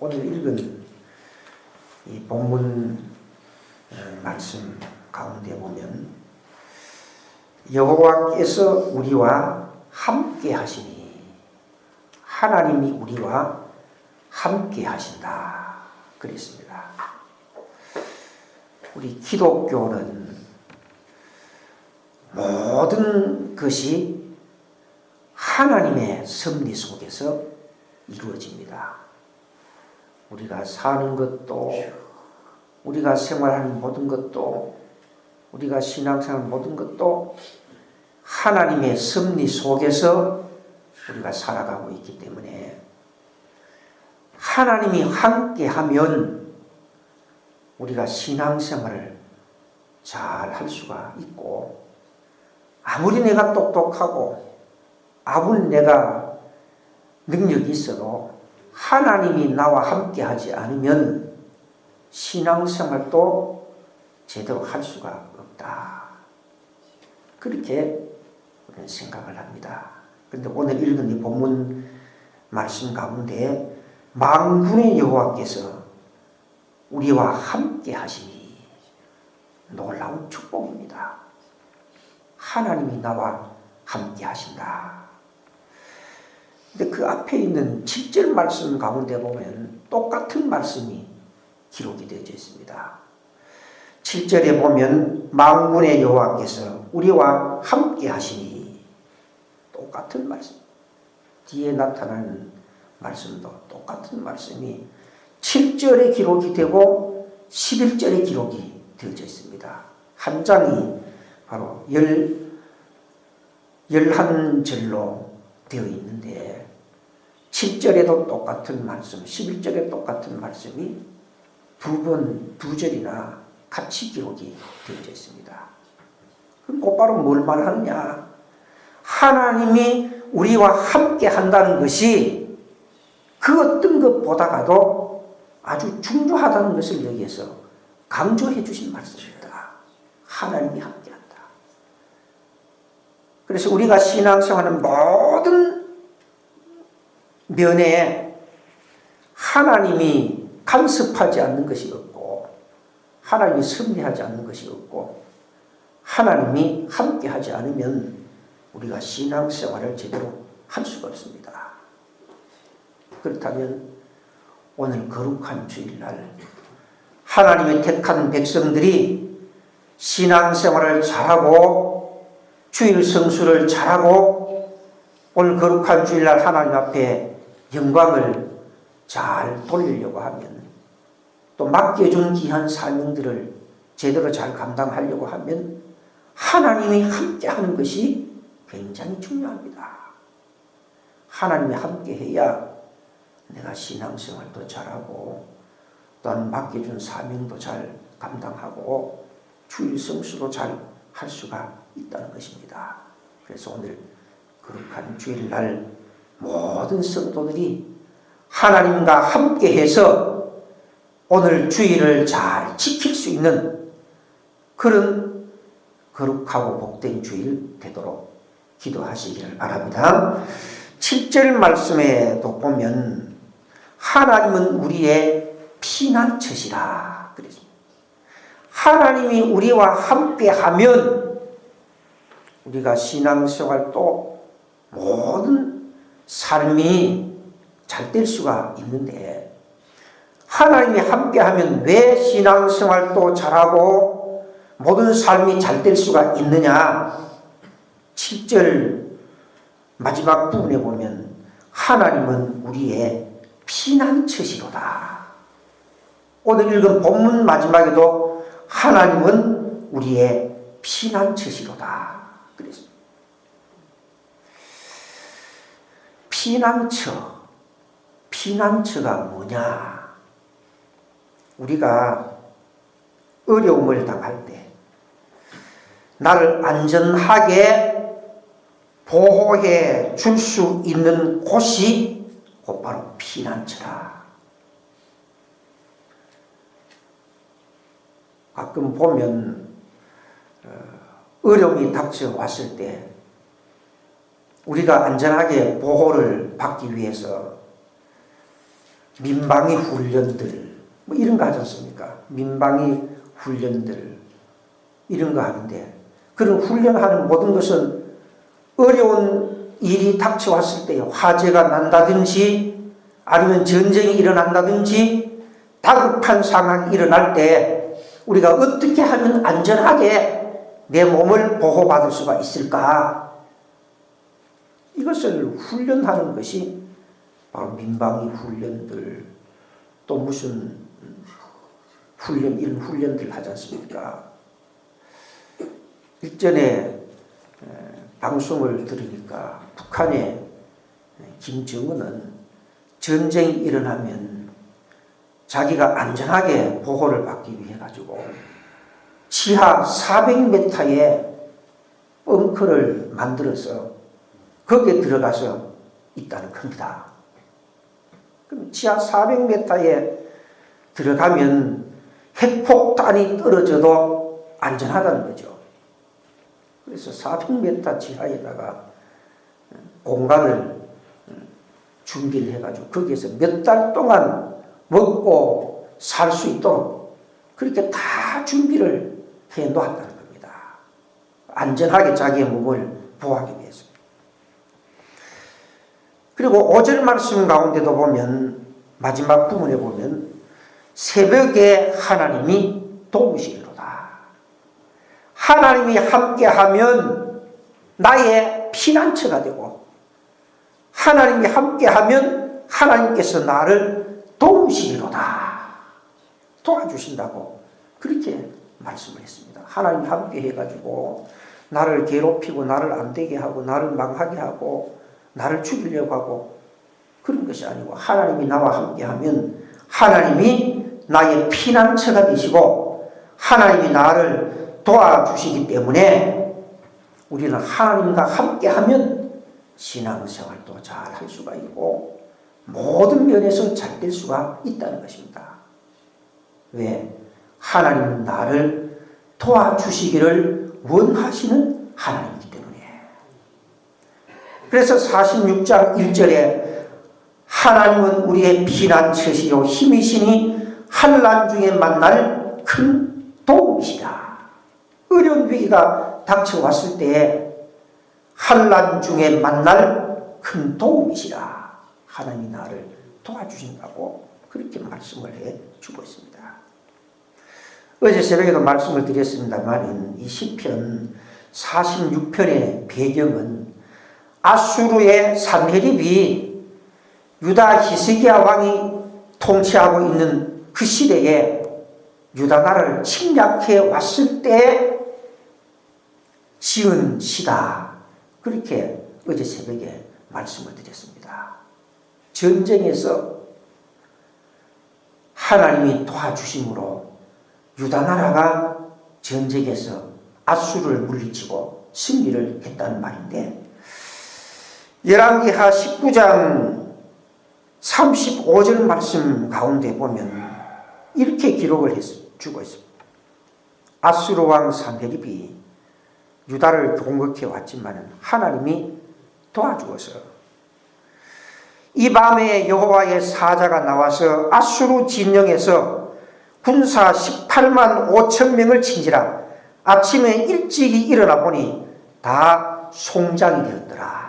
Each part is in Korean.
오늘 읽은 이 본문 말씀 가운데 보면 여호와께서 우리와 함께 하시니 하나님이 우리와 함께 하신다 그랬습니다. 우리 기독교는 모든 것이 하나님의 섭리 속에서 이루어집니다. 우리가 사는 것도, 우리가 생활하는 모든 것도, 우리가 신앙생활 모든 것도 하나님의 섭리 속에서 우리가 살아가고 있기 때문에 하나님이 함께하면 우리가 신앙생활을 잘 할 수가 있고, 아무리 내가 똑똑하고 아무리 내가 능력이 있어도 하나님이 나와 함께 하지 않으면 신앙생활도 제대로 할 수가 없다. 그렇게 우리는 생각을 합니다. 그런데 오늘 읽은 이 본문 말씀 가운데 만군의 여호와께서 우리와 함께 하시니 놀라운 축복입니다. 하나님이 나와 함께 하신다. 근데 그 앞에 있는 7절 말씀 가운데 보면 똑같은 말씀이 기록이 되어져 있습니다. 7절에 보면 만군의 여호와께서 우리와 함께 하시니 똑같은 말씀. 뒤에 나타나는 말씀도 똑같은 말씀이 7절에 기록이 되고 11절에 기록이 되어져 있습니다. 한 장이 바로 11절로 되어 있는데 7절에도 똑같은 말씀, 11절에 똑같은 말씀이 두 절이나 같이 기록이 되어져 있습니다. 그럼 곧바로 뭘 말하느냐? 하나님이 우리와 함께 한다는 것이 그 어떤 것보다가도 아주 중요하다는 것을 여기에서 강조해 주신 말씀입니다. 하나님이 함께한다. 그래서 우리가 신앙생활하는 모든 면에 하나님이 간섭하지 않는 것이 없고 하나님이 섭리하지 않는 것이 없고 하나님이 함께하지 않으면 우리가 신앙생활을 제대로 할 수가 없습니다. 그렇다면 오늘 거룩한 주일날 하나님의 택한 백성들이 신앙생활을 잘하고 주일 성수를 잘하고 오늘 거룩한 주일날 하나님 앞에 영광을 잘 돌리려고 하면 또 맡겨준 귀한 사명들을 제대로 잘 감당하려고 하면 하나님이 함께하는 것이 굉장히 중요합니다. 하나님이 함께해야 내가 신앙생활도 잘하고 또한 맡겨준 사명도 잘 감당하고 주일 성수도 잘 할 수가 있다는 것입니다. 그래서 오늘 거룩한 주일날 모든 성도들이 하나님과 함께해서 오늘 주일을 잘 지킬 수 있는 그런 거룩하고 복된 주일 되도록 기도하시기를 바랍니다. 7절 말씀에도 보면 하나님은 우리의 피난처시라 그랬습니다. 하나님이 우리와 함께하면 우리가 신앙생활도 모든 삶이 잘 될 수가 있는데 하나님이 함께하면 왜 신앙생활도 잘하고 모든 삶이 잘 될 수가 있느냐? 7절 마지막 부분에 보면 하나님은 우리의 피난처시로다. 오늘 읽은 본문 마지막에도 하나님은 우리의 피난처시로다. 그랬습니다. 피난처가 뭐냐? 우리가 어려움을 당할 때 나를 안전하게 보호해 줄 수 있는 곳이 곧바로 피난처라. 가끔 보면 어려움이 닥쳐왔을 때 우리가 안전하게 보호를 받기 위해서 민방위 훈련들 뭐 이런 거 하지 않습니까? 민방위 훈련들 이런 거 하는데 그런 훈련하는 모든 것은 어려운 일이 닥쳐왔을 때 화재가 난다든지 아니면 전쟁이 일어난다든지 다급한 상황이 일어날 때 우리가 어떻게 하면 안전하게 내 몸을 보호받을 수가 있을까? 이것을 훈련하는 것이 바로 민방위 훈련들 또 무슨 훈련 이런 훈련들 하지 않습니까? 일전에 방송을 들으니까 북한의 김정은은 전쟁이 일어나면 자기가 안전하게 보호를 받기 위해 가지고 지하 400m의 벙커를 만들어서 거기에 들어가서 있다는 겁니다. 그럼 지하 400m에 들어가면 핵폭탄이 떨어져도 안전하다는 거죠. 그래서 400m 지하에다가 공간을 준비를 해가지고 거기에서 몇 달 동안 먹고 살 수 있도록 그렇게 다 준비를 해 놓았다는 겁니다. 안전하게 자기의 몸을 보호하기 위해서. 그리고 5절 말씀 가운데도 보면 마지막 부분에 보면 새벽에 하나님이 도우시리로다. 하나님이 함께하면 나의 피난처가 되고 하나님이 함께하면 하나님께서 나를 도우시리로다. 도와주신다고 그렇게 말씀을 했습니다. 하나님이 함께 해가지고 나를 괴롭히고 나를 안 되게 하고 나를 망하게 하고 나를 죽이려고 하고 그런 것이 아니고 하나님이 나와 함께하면 하나님이 나의 피난처가 되시고 하나님이 나를 도와주시기 때문에 우리는 하나님과 함께하면 신앙생활도 잘 할 수가 있고 모든 면에서 잘 될 수가 있다는 것입니다. 왜? 하나님은 나를 도와주시기를 원하시는 하나님이기 때문에. 그래서 46장 1절에 하나님은 우리의 피난처시요 힘이시니 환난 중에 만날 큰 도움이시다. 어려운 위기가 닥쳐왔을 때에 환난 중에 만날 큰 도움이시다. 하나님이 나를 도와주신다고 그렇게 말씀을 해주고 있습니다. 어제 새벽에도 말씀을 드렸습니다만 이 시편 46편의 배경은 아수르의 산헤립이 유다 히스기야 왕이 통치하고 있는 그 시대에 유다 나라를 침략해 왔을 때 지은 시다. 그렇게 어제 새벽에 말씀을 드렸습니다. 전쟁에서 하나님이 도와주심으로 유다 나라가 전쟁에서 아수르를 물리치고 승리를 했다는 말인데 열왕기하 19장 35절 말씀 가운데 보면 이렇게 기록을 주고 있습니다. 아수르 왕 산헤립이 유다를 공격해 왔지만 하나님이 도와주어서 이 밤에 여호와의 사자가 나와서 아수르 진영에서 군사 18만 5천 명을 친지라. 아침에 일찍이 일어나 보니 다 송장이 되었더라.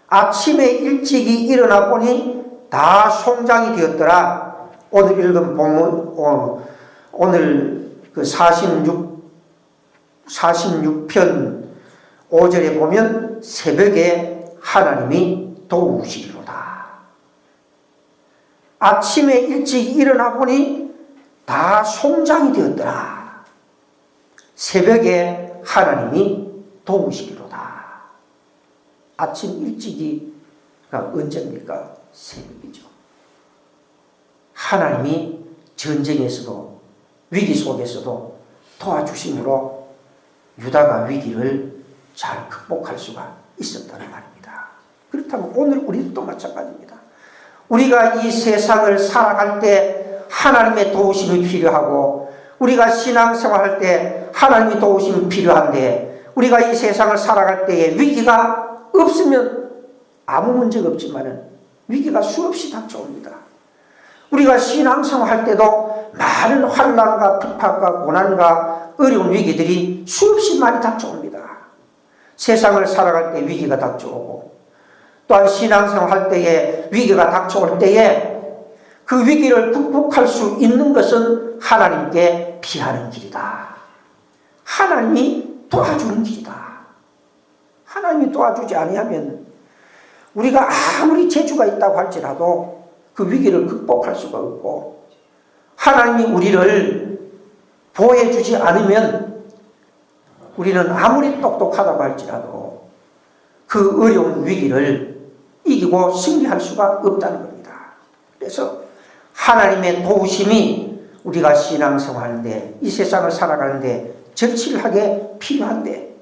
아침에 일찍이 일어나 보니 다 송장이 되었더라. 오늘 읽은 본문 오늘 그 46편 5절에 보면 새벽에 하나님이 도우시리로다. 아침에 일찍 일어나 보니 다 송장이 되었더라. 새벽에 하나님이 도우시리로다. 아침 일찍이가 언제입니까? 새벽이죠. 하나님이 전쟁에서도 위기 속에서도 도와주심으로 유다가 위기를 잘 극복할 수가 있었다는 말입니다. 그렇다면 오늘 우리도 마찬가지입니다. 우리가 이 세상을 살아갈 때 하나님의 도우심이 필요하고 우리가 신앙생활할 때 하나님의 도우심이 필요한데 우리가 이 세상을 살아갈 때에 위기가 없으면 아무 문제가 없지만 위기가 수없이 닥쳐옵니다. 우리가 신앙생활 할 때도 많은 환난과 핍박과 고난과 어려운 위기들이 수없이 많이 닥쳐옵니다. 세상을 살아갈 때 위기가 닥쳐오고 또한 신앙생활 할 때에 위기가 닥쳐올 때에 그 위기를 극복할 수 있는 것은 하나님께 피하는 길이다. 하나님이 도와주는 길이다. 하나님이 도와주지 아니하면 우리가 아무리 재주가 있다고 할지라도 그 위기를 극복할 수가 없고 하나님이 우리를 보호해주지 않으면 우리는 아무리 똑똑하다고 할지라도 그 어려운 위기를 이기고 승리할 수가 없다는 겁니다. 그래서 하나님의 도우심이 우리가 신앙생활하는데 이 세상을 살아가는데 절실하게 필요한데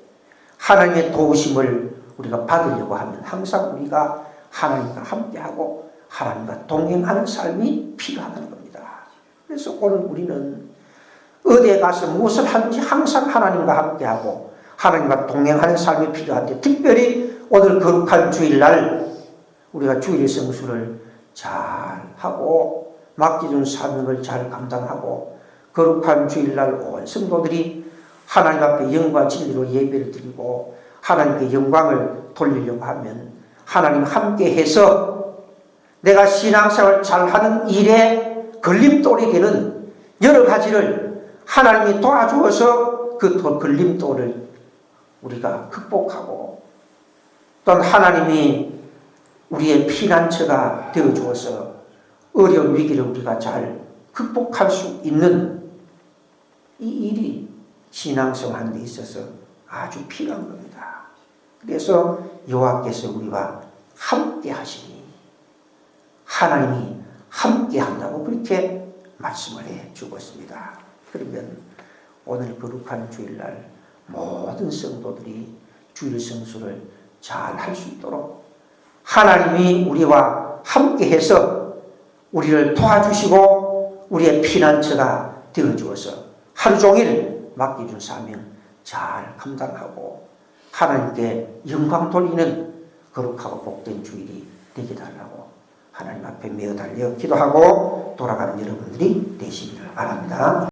하나님의 도우심을 우리가 받으려고 하면 항상 우리가 하나님과 함께하고 하나님과 동행하는 삶이 필요하다는 겁니다. 그래서 오늘 우리는 어디에 가서 무엇을 하든지 항상 하나님과 함께하고 하나님과 동행하는 삶이 필요한데 특별히 오늘 거룩한 주일날 우리가 주일 성수를 잘 하고 맡겨준 사명을 잘 감당하고 거룩한 주일날 온 성도들이 하나님 앞에 영과 진리로 예배를 드리고 하나님께 영광을 돌리려고 하면 하나님 함께해서 내가 신앙생활 잘하는 일에 걸림돌이 되는 여러 가지를 하나님이 도와주어서 그 걸림돌을 우리가 극복하고 또한 하나님이 우리의 피난처가 되어주어서 어려운 위기를 우리가 잘 극복할 수 있는 이 일이 신앙생활하는 데 있어서 아주 필요한 겁니다. 그래서 여호와께서 우리와 함께 하시니 하나님이 함께 한다고 그렇게 말씀을 해 주고 있습니다. 그러면 오늘 거룩한 주일날 모든 성도들이 주일 성수를 잘 할 수 있도록 하나님이 우리와 함께해서 우리를 도와주시고 우리의 피난처가 되어주어서 하루 종일 맡겨준 사명 잘 감당하고 하나님께 영광 돌리는 거룩하고 복된 주일이 되게 달라고 하나님 앞에 메어 달려 기도하고 돌아가는 여러분들이 되시기를 바랍니다.